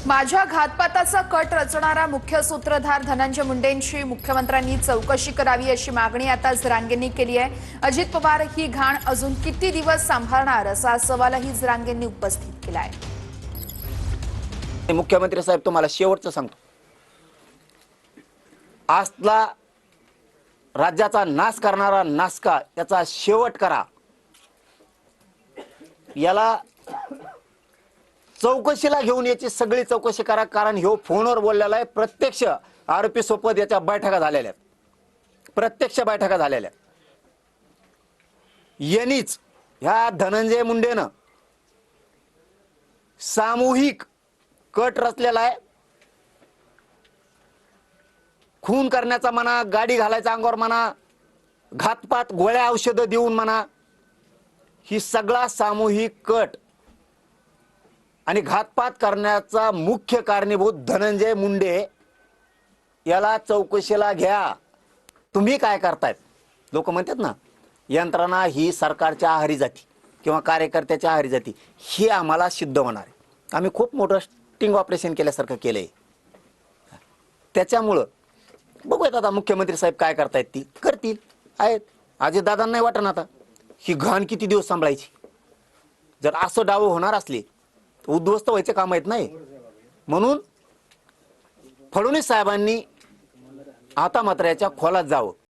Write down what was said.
माझ्या घातपाताचा कट रचणारा मुख्य सूत्रधार धनंजय मुंडेंची मुख्यमंत्र्यांनी चौकशी करावी अशी मागणी आता जरांगेंनी केली आहे। अजित पवार ही घाण अजून किती दिवस सांभाळणार असा सवालही जरांगेंनी उपस्थित केला आहे। मुख्यमंत्री साहेब तुम्हाला शेवटचं सांगतो, आजला राज्याचा नाश करणारा नासका याचा शेवट करा। याला चौकशीला घेऊन याची सगळी चौकशी करा, कारण ह्यो फोनवर बोललेला आहे। प्रत्यक्ष आरोपी सोबत याच्या बैठका झालेल्या आहेत, प्रत्यक्ष बैठका झालेल्या आहेत। यांनीच ह्या धनंजय मुंडेनं सामूहिक कट रचलेला आहे। खून करण्याचा म्हणा, गाडी घालायचा अंगावर म्हणा, घातपात गोळ्या औषधं देऊन म्हणा, ही सगळा सामूहिक कट आणि घातपात करण्याचा मुख्य कारणीभूत धनंजय मुंडे याला चौकशीला घ्या। तुम्ही काय करतायत? लोक म्हणतात ना, यंत्रणा ही सरकारच्या आहारी जाती किंवा कार्यकर्त्याच्या आहारी जाती, हे आम्हाला सिद्ध होणार आहे। आम्ही खूप मोठं स्टिंग ऑपरेशन केल्यासारखं केलंय। त्याच्यामुळं बघूयात आता मुख्यमंत्री साहेब काय करतायत, ती करतील आहेत। अजितदादांना नाही वाटत आता ही घाण किती दिवस सांभाळायची। जर असं डाव होणार असले उद्ध्वस्त व्हायचे काम आहेत नाही। म्हणून फडणवीस साहेबांनी आता मात्र याच्या खोलात जावं।